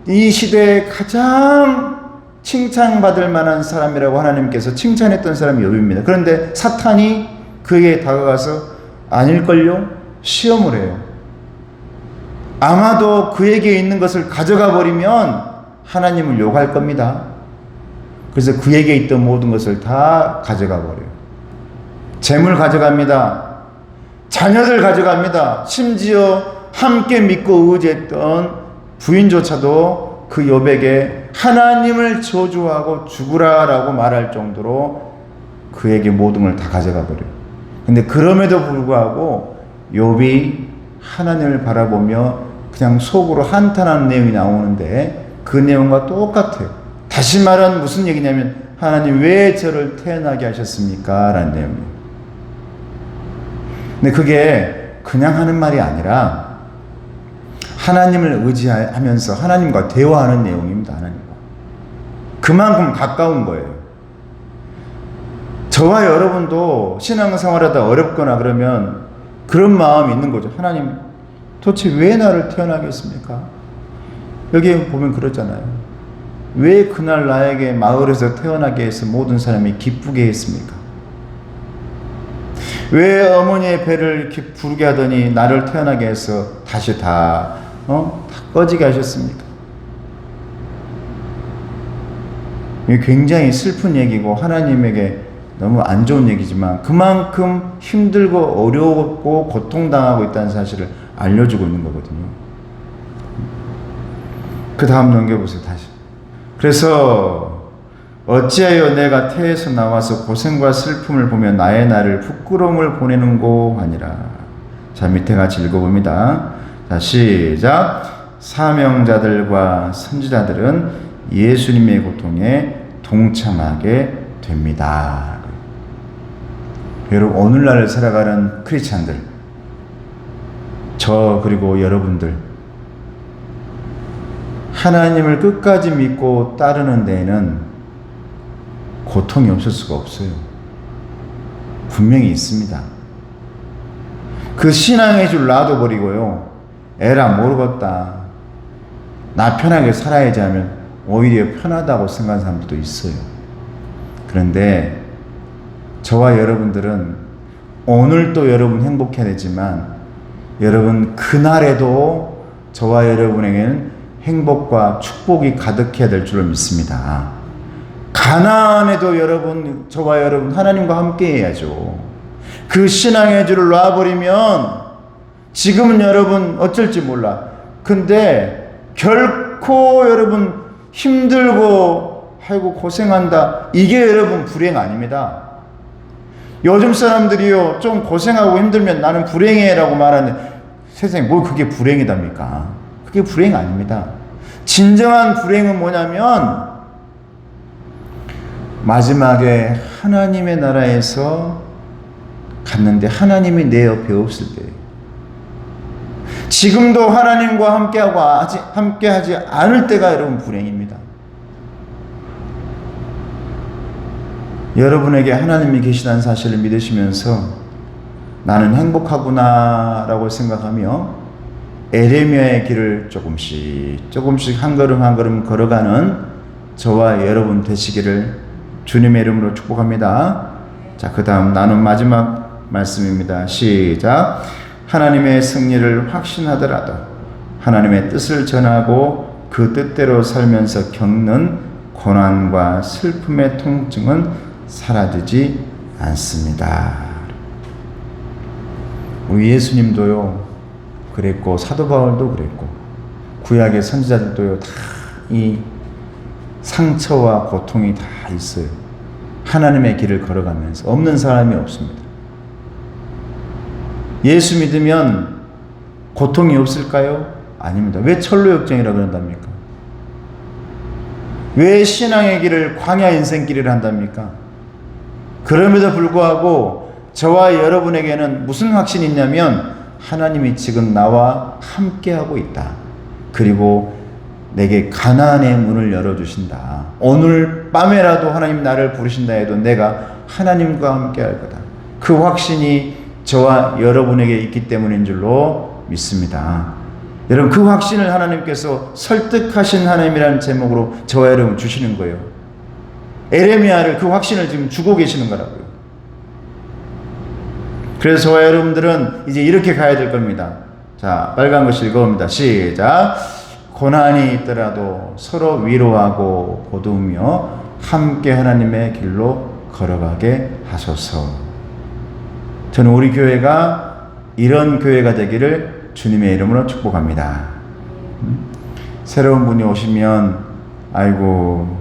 이 시대에 가장 칭찬받을 만한 사람이라고 하나님께서 칭찬했던 사람이 욥입니다. 그런데 사탄이 그에게 다가가서 아닐걸요? 시험을 해요. 아마도 그에게 있는 것을 가져가 버리면 하나님을 욕할 겁니다. 그래서 그에게 있던 모든 것을 다 가져가 버려요. 재물 가져갑니다. 자녀들 가져갑니다. 심지어 함께 믿고 의지했던 부인조차도 그 욥에게 하나님을 저주하고 죽으라라고 말할 정도로 그에게 모든 걸 다 가져가 버려요. 근데 그럼에도 불구하고 욥이 하나님을 바라보며 그냥 속으로 한탄하는 내용이 나오는데 그 내용과 똑같아요. 다시 말하면 무슨 얘기냐면 하나님 왜 저를 태어나게 하셨습니까? 라는 내용이에요. 근데 그게 그냥 하는 말이 아니라 하나님을 의지하면서 하나님과 대화하는 내용입니다. 하나님과. 그만큼 가까운 거예요. 저와 여러분도 신앙생활하다 어렵거나 그러면 그런 마음이 있는 거죠. 하나님 도대체 왜 나를 태어나게 했습니까? 여기 보면 그렇잖아요. 왜 그날 나에게 마을에서 태어나게 해서 모든 사람이 기쁘게 했습니까? 왜 어머니의 배를 이렇게 부르게 하더니 나를 태어나게 해서 다시 다 꺼지게 하셨습니까? 이게 굉장히 슬픈 얘기고 하나님에게 너무 안 좋은 얘기지만 그만큼 힘들고 어려웠고 고통당하고 있다는 사실을 알려주고 있는 거거든요. 그 다음 넘겨보세요. 다시. 그래서 어찌하여 내가 태에서 나와서 고생과 슬픔을 보며 나의 날을 부끄러움을 보내는고 하니라. 자, 밑에 같이 읽어봅니다. 자, 시작. 사명자들과 선지자들은 예수님의 고통에 동참하게 됩니다. 여러분, 오늘날을 살아가는 크리스찬들, 저 그리고 여러분들, 하나님을 끝까지 믿고 따르는 데에는 고통이 없을 수가 없어요. 분명히 있습니다. 그 신앙의 줄 놔둬버리고요, 에라 모르겠다, 나 편하게 살아야지 하면 오히려 편하다고 생각하는 사람들도 있어요. 그런데 저와 여러분들은 오늘도 여러분 행복해야 되지만 여러분 그날에도 저와 여러분에게는 행복과 축복이 가득해야 될 줄을 믿습니다. 가나안에도 여러분, 저와 여러분 하나님과 함께 해야죠. 그 신앙의 줄을 놔버리면 지금은 여러분 어쩔지 몰라. 근데 결코 여러분 힘들고 아이고 고생한다, 이게 여러분 불행 아닙니다. 요즘 사람들이요, 좀 고생하고 힘들면 나는 불행해라고 말하는데 세상에 뭘 그게 불행이답니까? 그게 불행 아닙니다. 진정한 불행은 뭐냐면 마지막에 하나님의 나라에서 갔는데 하나님이 내 옆에 없을 때, 지금도 하나님과 함께하지 않을 때가 여러분 불행입니다. 여러분에게 하나님이 계시다는 사실을 믿으시면서 나는 행복하구나 라고 생각하며 에레미야의 길을 조금씩 한 걸음 한 걸음 걸어가는 저와 여러분 되시기를 주님의 이름으로 축복합니다. 자, 그 다음 나는 마지막 말씀입니다. 시작. 하나님의 승리를 확신하더라도 하나님의 뜻을 전하고 그 뜻대로 살면서 겪는 고난과 슬픔의 통증은 사라지지 않습니다. 우리 예수님도요 그랬고 사도 바울도 그랬고 구약의 선지자들도요 다 이 상처와 고통이 다 있어요. 하나님의 길을 걸어가면서 없는 사람이 없습니다. 예수 믿으면 고통이 없을까요? 아닙니다. 왜 철로역정이라고 그런답니까? 왜 신앙의 길을 광야 인생길을 한답니까? 그럼에도 불구하고 저와 여러분에게는 무슨 확신이 있냐면 하나님이 지금 나와 함께하고 있다. 그리고 내게 가나안의 문을 열어주신다. 오늘 밤에라도 하나님 나를 부르신다 해도 내가 하나님과 함께할 거다. 그 확신이 저와 여러분에게 있기 때문인 줄로 믿습니다. 여러분 그 확신을 하나님께서 설득하신 하나님이라는 제목으로 저와 여러분 주시는 거예요. 에레미야를 그 확신을 지금 주고 계시는 거라고요. 그래서 저와 여러분들은 이제 이렇게 가야 될 겁니다. 자, 빨간 것을 읽어봅니다. 시작. 고난이 있더라도 서로 위로하고 보듬으며 함께 하나님의 길로 걸어가게 하소서. 저는 우리 교회가 이런 교회가 되기를 주님의 이름으로 축복합니다. 새로운 분이 오시면 아이고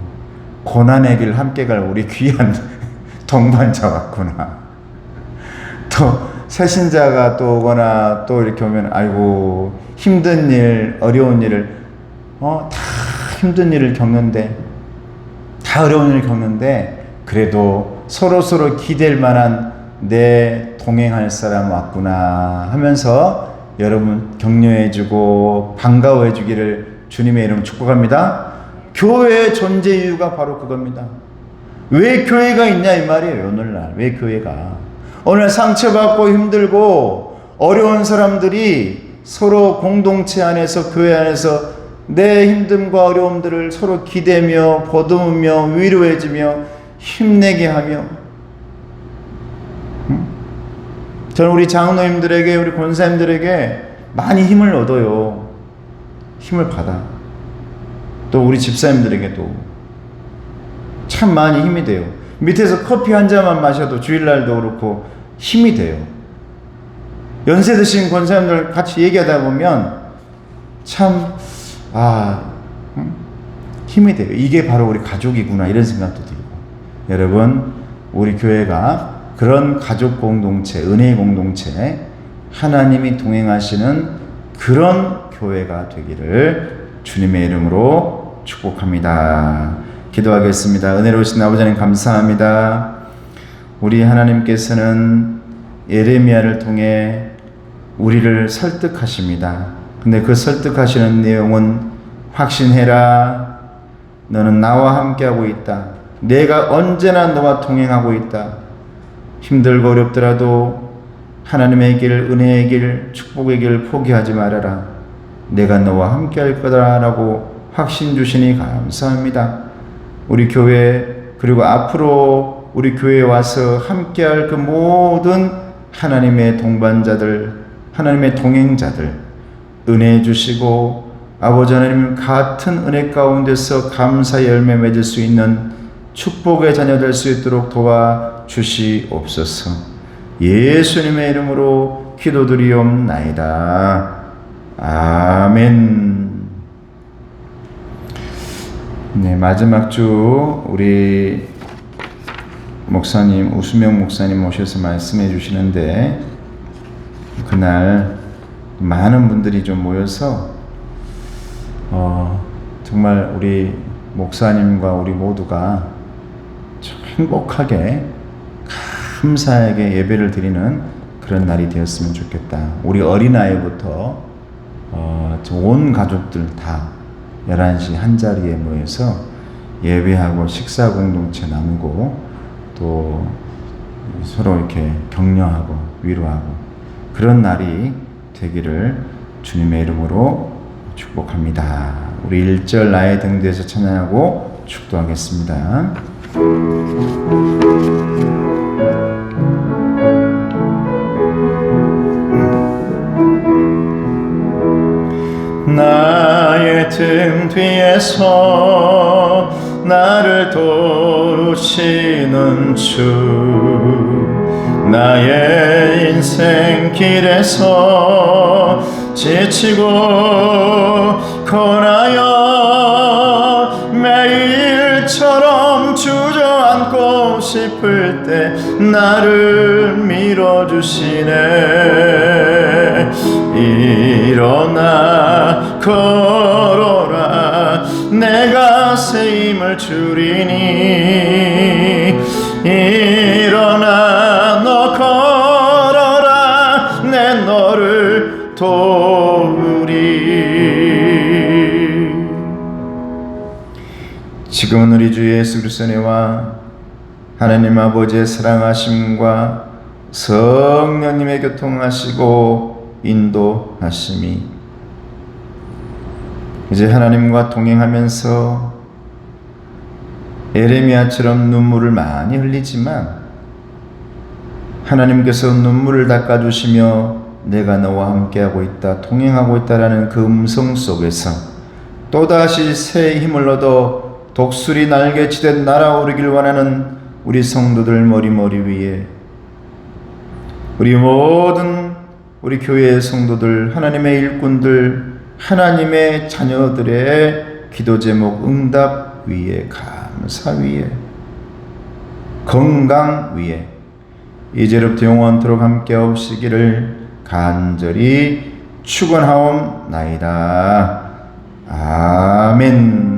고난의 길 함께 갈 우리 귀한 동반자 왔구나. 또 새신자가 또 오거나 또 이렇게 오면 아이고 힘든 일 어려운 일을 다 힘든 일을 겪는데 다 어려운 일을 겪는데 그래도 서로 기댈 만한 내 동행할 사람 왔구나 하면서 여러분 격려해주고 반가워해주기를 주님의 이름으로 축복합니다. 교회의 존재 이유가 바로 그겁니다. 왜 교회가 있냐 이 말이에요. 오늘날 왜 교회가 오늘 상처받고 힘들고 어려운 사람들이 서로 공동체 안에서 교회 안에서 내 힘듦과 어려움들을 서로 기대며 보듬으며 위로해주며 힘내게 하며 저는 우리 장로님들에게 우리 권사님들에게 많이 힘을 얻어요. 힘을 받아. 또 우리 집사님들에게도 참 많이 힘이 돼요. 밑에서 커피 한 잔만 마셔도 주일날도 그렇고 힘이 돼요. 연세 드신 권사님들 같이 얘기하다 보면 참 힘이 돼요. 이게 바로 우리 가족이구나 이런 생각도 들고 여러분 우리 교회가 그런 가족 공동체 은혜의 공동체 하나님이 동행하시는 그런 교회가 되기를 주님의 이름으로 축복합니다. 기도하겠습니다. 은혜로우신 아버지 하나님 감사합니다. 우리 하나님께서는 예레미야를 통해 우리를 설득하십니다. 근데 그 설득하시는 내용은 확신해라. 너는 나와 함께하고 있다. 내가 언제나 너와 동행하고 있다. 힘들고 어렵더라도 하나님의 길, 은혜의 길, 축복의 길 포기하지 말아라. 내가 너와 함께할 거다라고 확신 주시니 감사합니다. 우리 교회 그리고 앞으로 우리 교회에 와서 함께할 그 모든 하나님의 동반자들, 하나님의 동행자들 은혜 주시고 아버지 하나님 같은 은혜 가운데서 감사의 열매 맺을 수 있는 축복의 자녀 될 수 있도록 도와주시옵소서. 예수님의 이름으로 기도드리옵나이다. 아멘. 네, 마지막 주 우리 목사님 우수명 목사님 오셔서 말씀해 주시는데 그날 많은 분들이 좀 모여서 정말 우리 목사님과 우리 모두가 참 행복하게 감사하게 예배를 드리는 그런 날이 되었으면 좋겠다. 우리 어린아이부터 온 가족들 다 11시 한자리에 모여서 예배하고 식사 공동체 나누고 또 서로 이렇게 격려하고 위로하고 그런 날이 되기를 주님의 이름으로 축복합니다. 우리 1절 나의 등대에서 찬양하고 축도하겠습니다. 나의 등 뒤에서 나를 도우시는 주, 나의 인생 길에서 지치고 고나여 매일처럼 주저앉고 싶을 때 나를 밀어주시네. 일어나 걸어라 내가 새 힘을 주리니. 일어나 너 걸어라 내 너를 도우리. 지금은 우리 주 예수 그리스도의 은혜와 하나님 아버지의 사랑하심과 성령님의 교통하시고 인도하심이 이제 하나님과 동행하면서 에레미야처럼 눈물을 많이 흘리지만 하나님께서 눈물을 닦아주시며 내가 너와 함께하고 있다, 동행하고 있다라는 그 음성 속에서 또다시 새 힘을 얻어 독수리 날개치듯 날아오르길 원하는 우리 성도들 머리 위에 우리 모든 우리 교회의 성도들, 하나님의 일꾼들, 하나님의 자녀들의 기도 제목 응답 위에, 감사 위에, 건강 위에 이제로부터 영원토록 함께 하시기를 간절히 축원하옵나이다. 아멘.